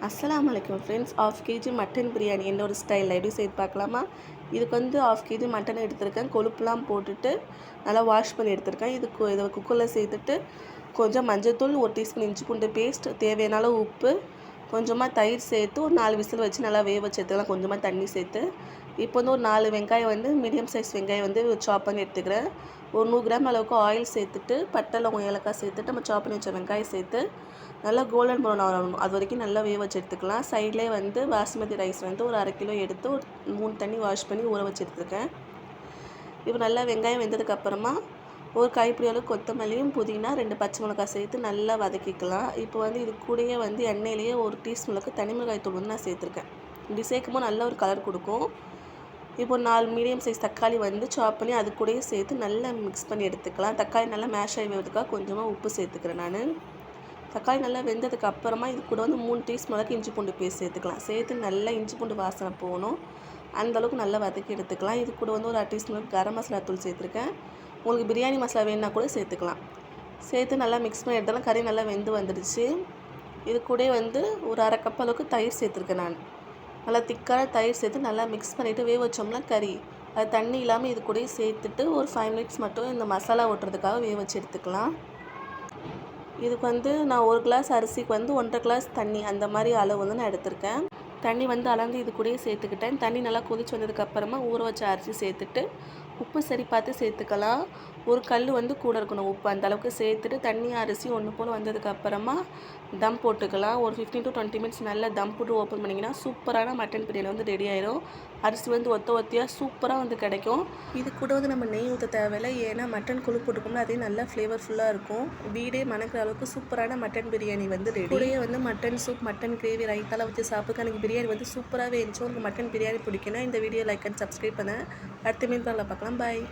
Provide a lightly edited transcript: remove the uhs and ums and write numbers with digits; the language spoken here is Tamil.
அஸ்ஸலாமு அலைக்கும் ஃப்ரெண்ட்ஸ். 1/2 kg மட்டன் பிரியாணி என்னோட ஸ்டைலில் எப்படி செய்து பார்க்கலாமா? இதுக்கு வந்து 1/2 kg மட்டன் எடுத்திருக்கேன். கொழுப்புலாம் போட்டுட்டு நல்லா வாஷ் பண்ணி எடுத்திருக்கேன். இதை குக்கரில் சேர்த்துட்டு கொஞ்சம் மஞ்சள்தூள், 1 டீஸ்பூன் இஞ்சி பூண்டு பேஸ்ட், தேவையான அளவு உப்பு, கொஞ்சமாக தயிர் சேர்த்து ஒரு 4 விசில் வச்சு நல்லா வேக வச்சு எடுத்துக்கலாம். கொஞ்சமாக தண்ணி சேர்த்து இப்போ வந்து ஒரு 4 வெங்காயம் வந்து மீடியம் சைஸ் வெங்காயம் வந்து சாப் பண்ணி எடுத்துக்கிறேன். ஒரு 100 கிராம் அளவுக்கு ஆயில் சேர்த்துட்டு பட்டை, லவங்கம், ஏலக்காய் சேர்த்துட்டு நம்ம சாப் பண்ணி வச்ச வெங்காயம் சேர்த்து நல்லா கோல்டன் ப்ரௌன் ஆகணும். அது வரைக்கும் நல்லா வேக வச்சு எடுத்துக்கலாம். சைட்லேயே வந்து பாஸ்மதி ரைஸ் வந்து ஒரு 1/2 கிலோ எடுத்து ஒரு 3 தண்ணி வாஷ் பண்ணி ஊற வச்சு எடுத்துருக்கேன். இப்போ நல்லா வெங்காயம் வெந்ததுக்கப்புறமா ஒரு கைப்பிடி அளவு கொத்தமல்லியும், புதினா, 2 பச்சை மிளகாய் சேர்த்து நல்லா வதக்கிக்கலாம். இப்போ வந்து இது கூடயே வந்து எண்ணெயிலேயே 1 டீஸ்பூன் அளவுக்கு தனி மிளகாய் தூள் வந்து நான் சேர்த்துருக்கேன். இப்படி சேர்க்கும்போது நல்ல ஒரு கலர் கொடுக்கும். இப்போ 4 மீடியம் சைஸ் தக்காளி வந்து சாப் பண்ணி அது கூடயே சேர்த்து நல்லா மிக்ஸ் பண்ணி எடுத்துக்கலாம். தக்காளி நல்லா மேஷ் ஆகி வருதுக்காக கொஞ்சமாக உப்பு சேர்த்துக்கிறேன் நான். தக்காளி நல்லா வெந்ததுக்கு அப்புறமா இது கூட வந்து 3 டீஸ்பூன் அளவுக்கு இஞ்சி பூண்டு பேஸ்ட் சேர்த்துக்கலாம். சேர்த்து நல்லா இஞ்சி பூண்டு வாசனை போகணும். அந்தளவுக்கு நல்லா வதக்கி எடுத்துக்கலாம். இது கூட வந்து ஒரு 1/2 டீஸ்பூன் அளவுக்கு கரம் மசாலா தூள் சேர்த்துருக்கேன். உங்களுக்கு பிரியாணி மசாலா வேணுன்னா கூட சேர்த்துக்கலாம். சேர்த்து நல்லா மிக்ஸ் பண்ணி எடுத்தாலும் கறி நல்லா வெந்து வந்துடுச்சு. இது கூட வந்து ஒரு 1/2 கப் அளவுக்கு தயிர் சேர்த்துருக்கேன் நான். நல்லா திக்கான தயிர் சேர்த்து நல்லா மிக்ஸ் பண்ணிவிட்டு வேக வச்சோம்னா கறி அது தண்ணி இல்லாமல் இது கூட சேர்த்துட்டு ஒரு 5 மினிட்ஸ் மட்டும் இந்த மசாலா ஓட்டுறதுக்காக வேக வச்சு எடுத்துக்கலாம். இதுக்கு வந்து நான் 1 கிளாஸ் அரிசிக்கு வந்து 1.5 கிளாஸ் தண்ணி அந்த மாதிரி அளவு வந்து நான் எடுத்திருக்கேன். தண்ணி வந்து அளந்து இது கூடயே சேர்த்துக்கிட்டேன். தண்ணி நல்லா கொதிச்சு வந்ததுக்கப்புறமா ஊற வச்ச அரிசி சேர்த்துட்டு உப்பு சரி பார்த்து சேர்த்துக்கலாம். ஒரு கல் வந்து கூட இருக்கணும் உப்பு, அந்த அளவுக்கு சேர்த்துட்டு தண்ணி அரிசி ஒன்று போல் வந்ததுக்கப்புறமா தம் போட்டுக்கலாம். ஒரு 15 to 20 மினிட்ஸ் நல்லா தம் போட்டு ஓப்பன் பண்ணிங்கன்னா சூப்பரான மட்டன் பிரியாணி வந்து ரெடி ஆயிடும். அரிசி வந்து ஒத்தியாக சூப்பராக வந்து கிடைக்கும். இது கூட வந்து நம்ம நெய் ஊற்ற தேவையில்லை, ஏன்னா மட்டன் கொழுப்பு போட்டுக்கோம்னா அதே நல்லா ஃப்ளேவர்ஃபுல்லாக இருக்கும். வீடே மணக்கிற அளவுக்கு சூப்பரான மட்டன் பிரியாணி வந்து ரெடி. கூடயே வந்து மட்டன் சூப், மட்டன் கிரேவி, ரைத்தாலாம் வச்சு சாப்பிட்டு எனக்கு பிரியாணி வந்து சூப்பராகவே இருந்துச்சு. உங்களுக்கு மட்டன் பிரியாணி பிடிக்குன்னா இந்த வீடியோ லைக் அண்ட் சப்ஸ்கிரைப் பண்ண. அடுத்த மீன் பார்க்கலாம். பாய்.